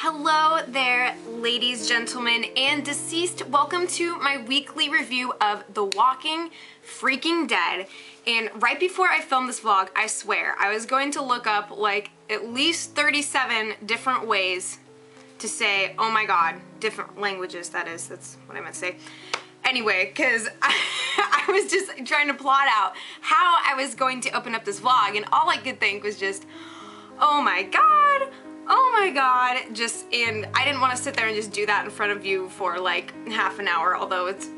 Hello there, ladies, gentlemen, and deceased. Welcome to my weekly review of The Walking Freaking Dead. And right before I filmed this vlog, I swear, I was going to look up like at least 37 different ways to say, oh my god, different languages, that's what I meant to say. Anyway, because I was just trying to plot out how I was going to open up this vlog, and all I could think was just, oh my god, and I didn't want to sit there and just do that in front of you for like half an hour, although it's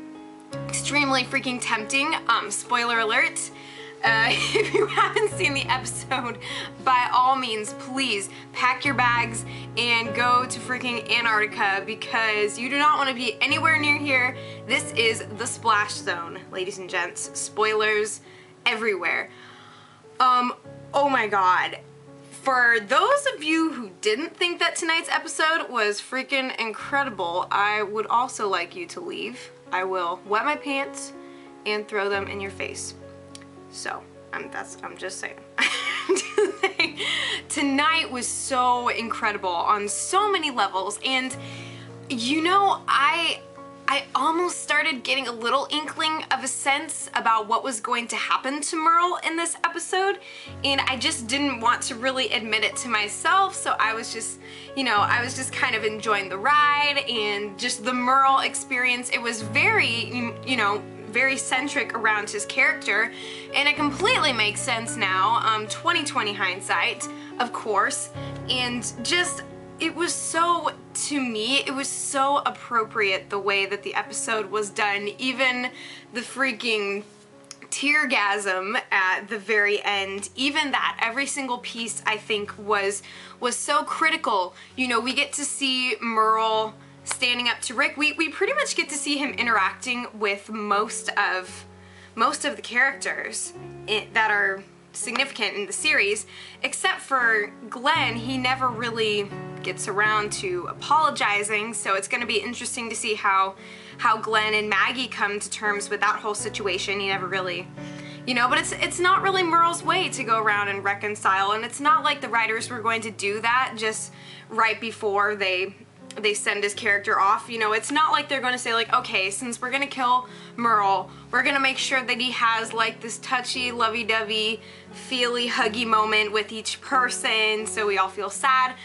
extremely freaking tempting. Spoiler alert. If you haven't seen the episode, by all means, please pack your bags and go to freaking Antarctica because you do not want to be anywhere near here. This is the splash zone, ladies and gents. Spoilers everywhere. Oh my god. For those of you who didn't think that tonight's episode was freaking incredible, I would also like you to leave. I will wet my pants and throw them in your face. So, I'm just saying. Tonight was so incredible on so many levels, and you know, I almost started getting a little inkling of a sense about what was going to happen to Merle in this episode, and I just didn't want to really admit it to myself, so I was just, you know, I was just kind of enjoying the ride and just the Merle experience. It was very, you know, very centric around his character, and it completely makes sense now, 2020 hindsight, of course, and just, it was so, to me, it was so appropriate the way that the episode was done. Even the freaking teargasm at the very end, even that, every single piece I think was so critical. You know, we get to see Merle standing up to Rick. We pretty much get to see him interacting with most of the characters that are significant in the series, except for Glenn. He never really gets around to apologizing, so it's going to be interesting to see how Glenn and Maggie come to terms with that whole situation. He never really, you know, but it's not really Merle's way to go around and reconcile, and it's not like the writers were going to do that just right before they send his character off. You know, it's not like they're going to say like, okay, since we're going to kill Merle, we're going to make sure that he has like this touchy, lovey-dovey, feely, huggy moment with each person so we all feel sad.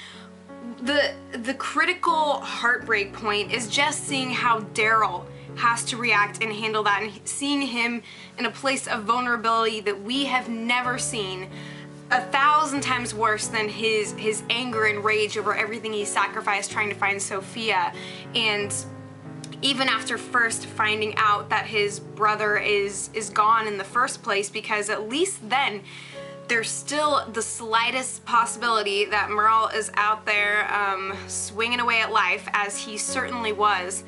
The critical heartbreak point is just seeing how Daryl has to react and handle that, and seeing him in a place of vulnerability that we have never seen. 1,000 times worse than his anger and rage over everything he sacrificed trying to find Sophia. And even after first finding out that his brother is gone in the first place, because at least then there's still the slightest possibility that Merle is out there swinging away at life, as he certainly was.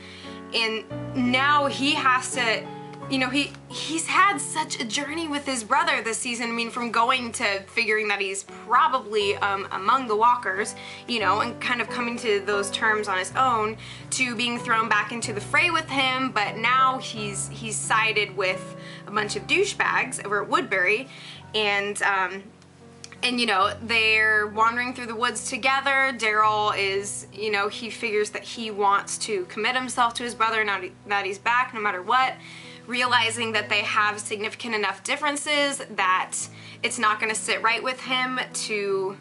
And now he has to, you know, he's had such a journey with his brother this season. I mean, from going to figuring that he's probably among the walkers, you know, and kind of coming to those terms on his own, to being thrown back into the fray with him, but now he's sided with a bunch of douchebags over at Woodbury, and you know, they're wandering through the woods together. Daryl is, you know, he figures that he wants to commit himself to his brother now that he's back, no matter what, realizing that they have significant enough differences that it's not going to sit right with him to,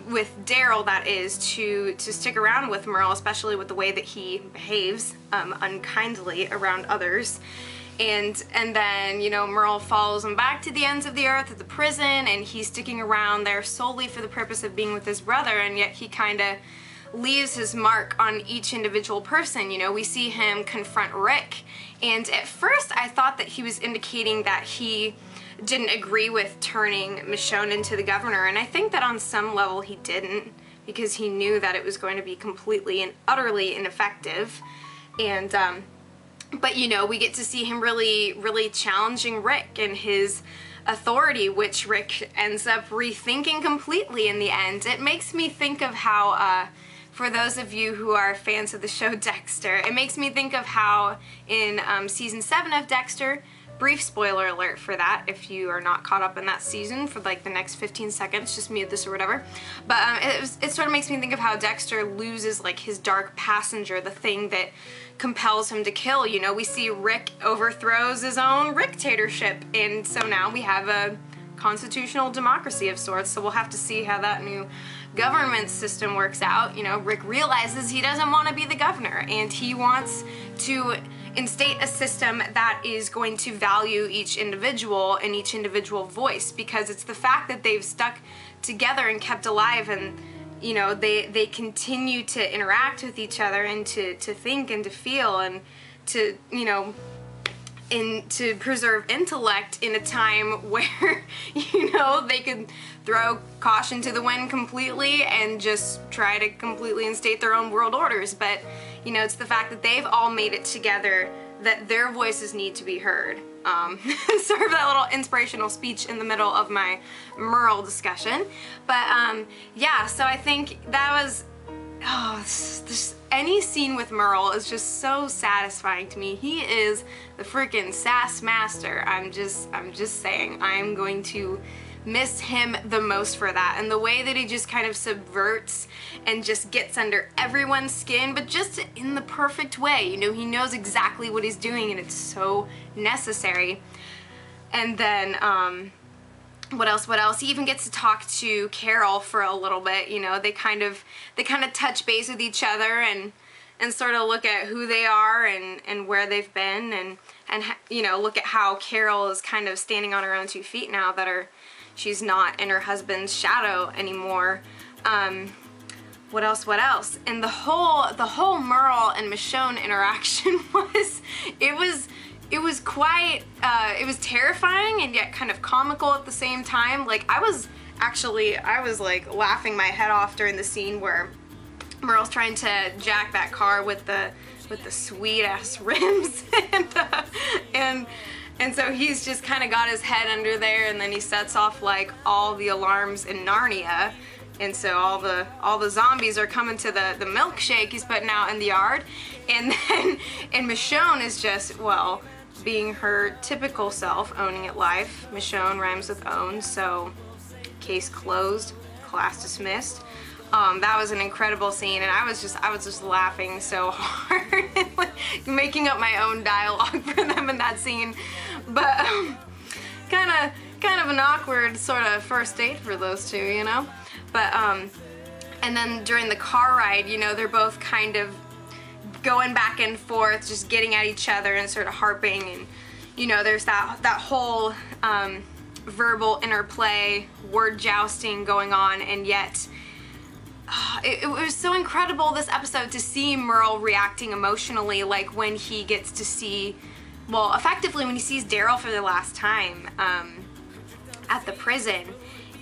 with Daryl that is, to stick around with Merle, especially with the way that he behaves unkindly around others. And then, you know, Merle follows him back to the ends of the earth at the prison, and he's sticking around there solely for the purpose of being with his brother, and yet he kind of leaves his mark on each individual person. You know, we see him confront Rick, and at first I thought that he was indicating that he didn't agree with turning Michonne into the governor, and I think that on some level he didn't, because he knew that it was going to be completely and utterly ineffective. And but you know, we get to see him really challenging Rick and his authority, which Rick ends up rethinking completely in the end. It makes me think of how, for those of you who are fans of the show Dexter, it makes me think of how in season 7 of Dexter, Brief spoiler alert for that if you are not caught up in that season for like the next 15 seconds, just mute this or whatever. But it sort of makes me think of how Dexter loses like his dark passenger, the thing that compels him to kill. You know, we see Rick overthrows his own Ricktatorship, and so now we have a constitutional democracy of sorts, so we'll have to see how that new government system works out. You know, Rick realizes he doesn't want to be the governor, and he wants to instate a system that is going to value each individual and each individual voice, because it's the fact that they've stuck together and kept alive, and you know, they continue to interact with each other and to think and to feel and to, you know, and to preserve intellect in a time where, you know, they could throw caution to the wind completely and just try to completely instate their own world orders. But, you know, it's the fact that they've all made it together, that their voices need to be heard. Sort of that little inspirational speech in the middle of my Merle discussion. But yeah, so I think that was, any scene with Merle is just so satisfying to me. He is the freaking sass master. I'm just saying, I'm going to miss him the most for that, and the way that he just kind of subverts and just gets under everyone's skin, but just in the perfect way. You know, he knows exactly what he's doing, and it's so necessary. And then what else? He even gets to talk to Carol for a little bit. You know, they kind of touch base with each other and sort of look at who they are and where they've been, and you know, look at how Carol is kind of standing on her own 2 feet now that she's not in her husband's shadow anymore. What else? And the whole Merle and Michonne interaction it was quite, it was terrifying and yet kind of comical at the same time. Like, I was like laughing my head off during the scene where Merle's trying to jack that car with the sweet ass rims, and so he's just kind of got his head under there, and then he sets off like all the alarms in Narnia, and so all the zombies are coming to the milkshake he's putting out in the yard, and Michonne is just, well, being her typical self, owning it life. Michonne rhymes with own, so case closed, class dismissed. That was an incredible scene, and I was just laughing so hard, like, making up my own dialogue for them in that scene. But kind of an awkward sort of first date for those two, you know. But and then during the car ride, you know, they're both kind of going back and forth, just getting at each other and sort of harping, and you know, there's that whole verbal interplay, word jousting going on, and yet it was so incredible this episode to see Merle reacting emotionally, like when he gets to see, well, effectively when he sees Daryl for the last time at the prison,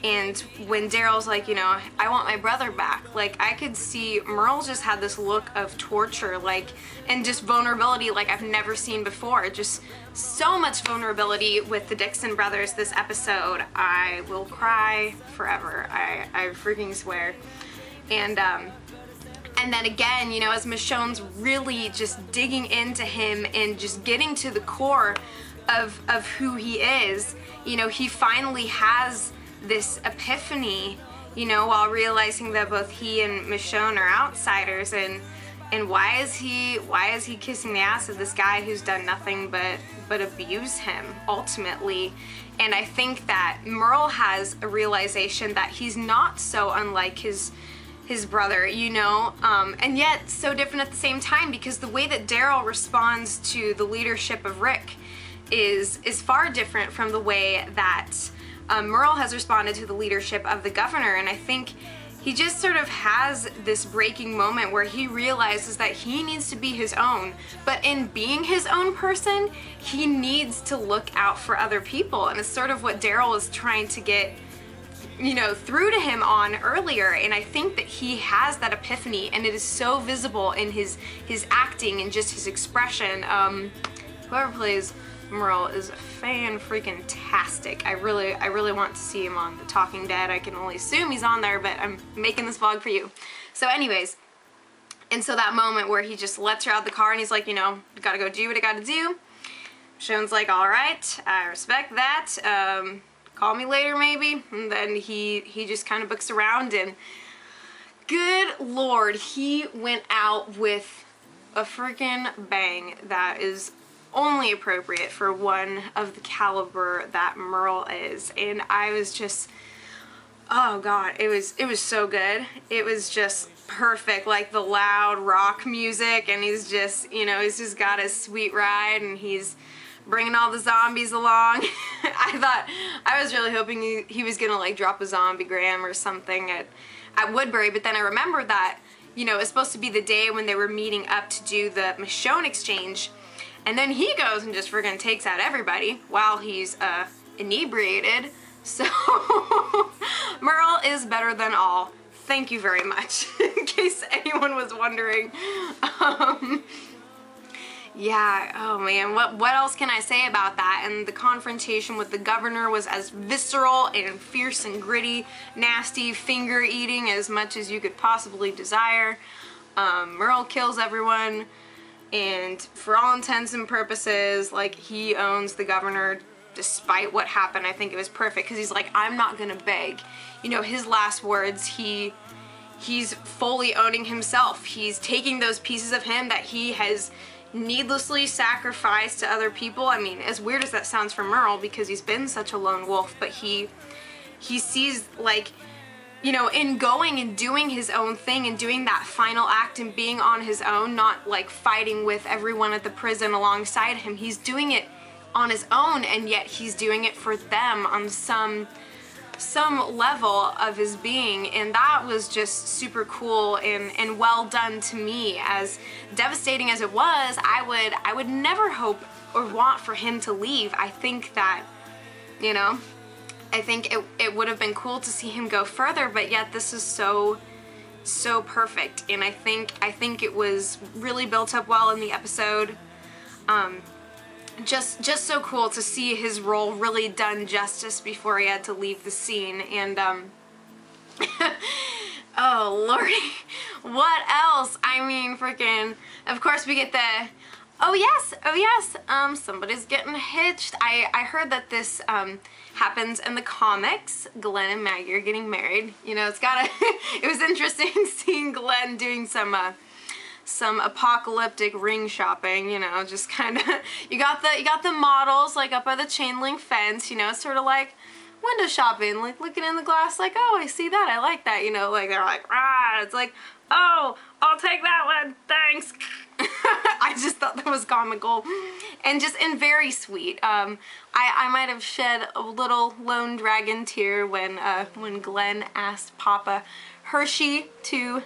and when Daryl's like, you know, I want my brother back, like I could see Merle just had this look of torture, like, and just vulnerability like I've never seen before. Just so much vulnerability with the Dixon brothers this episode. I will cry forever, I freaking swear. And then again, you know, as Michonne's really just digging into him and just getting to the core of who he is, you know, he finally has this epiphany, you know, while realizing that both he and Michonne are outsiders, and why is he kissing the ass of this guy who's done nothing but abuse him ultimately. And I think that Merle has a realization that he's not so unlike his brother, you know, and yet so different at the same time, because the way that Daryl responds to the leadership of Rick is far different from the way that Merle has responded to the leadership of the governor. And I think he just sort of has this breaking moment where he realizes that he needs to be his own, but in being his own person, he needs to look out for other people, and it's sort of what Daryl is trying to get, you know, through to him on earlier. And I think that he has that epiphany, and it is so visible in his acting and just his expression. Whoever plays Merle is fan-freaking-tastic. I really want to see him on The Talking Dead. I can only assume he's on there, but I'm making this vlog for you. So anyways, and so that moment where he just lets her out of the car and he's like, you know, gotta go do what I gotta do. Michonne's like, all right, I respect that. Call me later maybe. And then he just kind of books around, and good Lord, he went out with a freaking bang that is only appropriate for one of the caliber that Merle is. And I was just, oh God, it was so good. It was just perfect, like the loud rock music, and he's just, you know, he's just got his sweet ride, and he's bringing all the zombies along. I was really hoping he was gonna like drop a zombie gram or something at Woodbury, but then I remembered that, you know, it's supposed to be the day when they were meeting up to do the Michonne exchange, and then he goes and just friggin' takes out everybody while he's inebriated. So Merle is better than all. Thank you very much, in case anyone was wondering. Yeah, oh man, what else can I say about that? And the confrontation with the governor was as visceral and fierce and gritty, nasty, finger-eating as much as you could possibly desire. Merle kills everyone, and for all intents and purposes, like, he owns the governor despite what happened. I think it was perfect, because he's like, I'm not gonna beg. You know, his last words, he's fully owning himself. He's taking those pieces of him that he has needlessly sacrificed to other people. I mean, as weird as that sounds for Merle, because he's been such a lone wolf, but he sees, like, you know, in going and doing his own thing and doing that final act and being on his own, not like fighting with everyone at the prison alongside him. He's doing it on his own, and yet he's doing it for them on some level of his being, and that was just super cool and well done to me. As devastating as it was, I would never hope or want for him to leave. I think that, you know, I think it would have been cool to see him go further, but yet this is so perfect, and I think it was really built up well in the episode. Just so cool to see his role really done justice before he had to leave the scene. And oh lordy, what else? I mean, freaking, of course we get the, oh yes, somebody's getting hitched. I heard that this happens in the comics. Glenn and Maggie are getting married. You know, it was interesting seeing Glenn doing some apocalyptic ring shopping, you know, just kind of, you got the models like up by the chain link fence, you know, sort of like window shopping, like looking in the glass like, oh, I see that, I like that, you know, like they're like, ah, it's like, oh, I'll take that one, thanks. I just thought that was comical and very sweet. I might have shed a little lone dragon tear when Glenn asked Papa Hershey to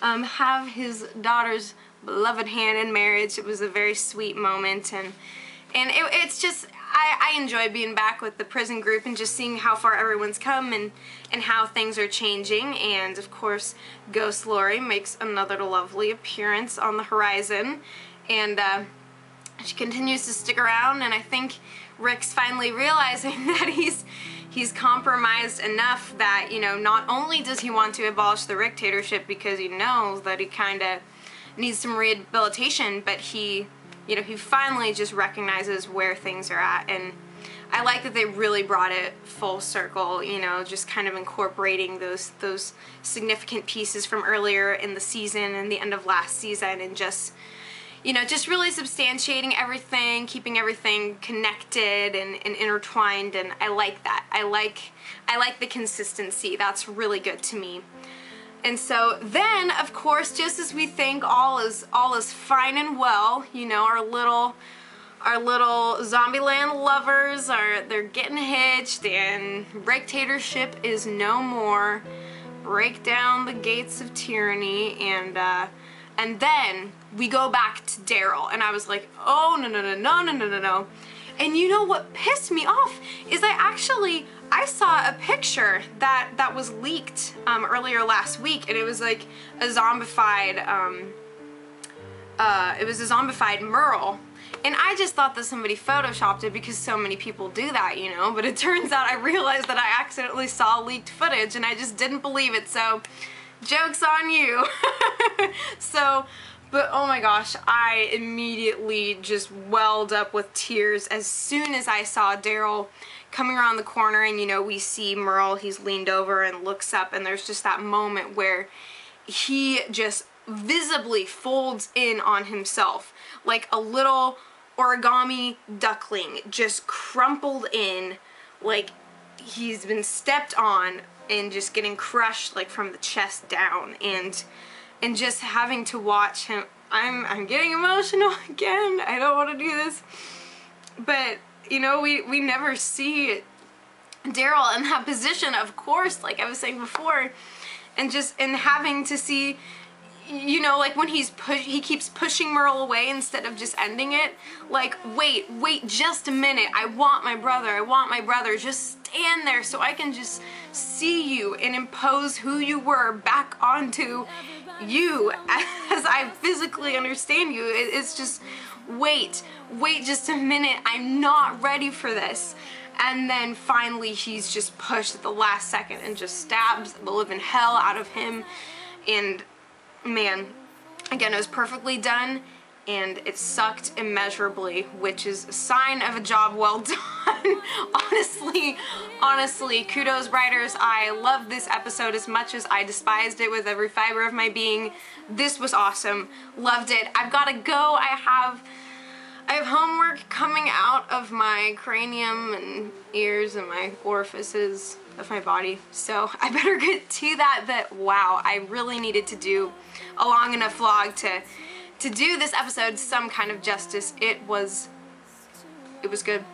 have his daughter's beloved hand in marriage. It was a very sweet moment, and it's just, I enjoy being back with the prison group and just seeing how far everyone's come and how things are changing. And of course, Ghost Lori makes another lovely appearance on the horizon, and she continues to stick around, and I think Rick's finally realizing that he's compromised enough that, you know, not only does he want to abolish the dictatorship because he knows that he kind of needs some rehabilitation, but he, you know, he finally just recognizes where things are at. And I like that they really brought it full circle, you know, just kind of incorporating those significant pieces from earlier in the season and the end of last season, and just, you know, just really substantiating everything, keeping everything connected and intertwined, and I like that. I like the consistency. That's really good to me. And so then, of course, just as we think all is fine and well, you know, our little Zombieland lovers they're getting hitched, and dictatorship is no more. Break down the gates of tyranny, and then we go back to Daryl, and I was like, oh, no. And you know what pissed me off is I saw a picture that was leaked earlier last week, and it was like a zombified, Merle. And I just thought that somebody photoshopped it because so many people do that, you know, but it turns out I realized that I accidentally saw leaked footage and I just didn't believe it, so joke's on you. So, But oh my gosh, I immediately just welled up with tears as soon as I saw Daryl coming around the corner, and you know, we see Merle, he's leaned over and looks up, and there's just that moment where he just visibly folds in on himself like a little origami duckling, just crumpled in, like he's been stepped on and just getting crushed like from the chest down, and just having to watch him. I'm getting emotional again. I don't want to do this, but you know, we never see Daryl in that position, of course, like I was saying before, and having to see, you know, like when he keeps pushing Merle away instead of just ending it. Like, wait just a minute. I want my brother. Just stand there so I can just see you and impose who you were back onto you as I physically understand you. It's just, wait just a minute. I'm not ready for this. And then finally he's just pushed at the last second and just stabs the living hell out of him. And man, again, it was perfectly done, and it sucked immeasurably, which is a sign of a job well done. honestly, kudos writers. I loved this episode as much as I despised it with every fiber of my being. This was awesome. Loved it. I've got to go. I have homework coming out of my cranium and ears and my orifices of my body, so I better get to that. But wow, I really needed to do a long enough vlog to do this episode some kind of justice. It was good.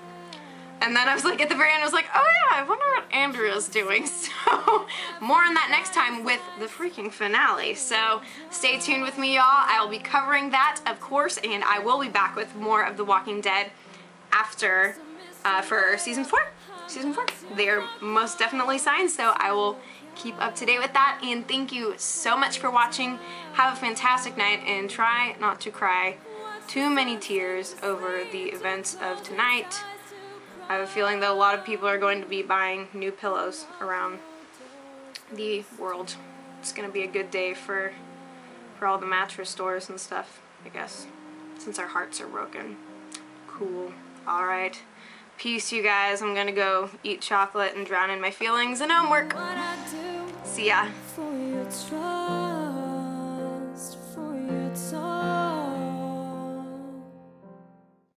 And then I was like, at the very end, I was like, oh yeah, I wonder what Andrea's doing. So more on that next time with the freaking finale. So stay tuned with me, y'all. I will be covering that, of course, and I will be back with more of The Walking Dead after for season 4. They're most definitely signed, so I will keep up to date with that. And thank you so much for watching. Have a fantastic night, and try not to cry too many tears over the events of tonight. I have a feeling that a lot of people are going to be buying new pillows around the world. It's gonna be a good day for all the mattress stores and stuff, I guess, since our hearts are broken. Cool. Alright. Peace, you guys. I'm gonna go eat chocolate and drown in my feelings and homework. See ya.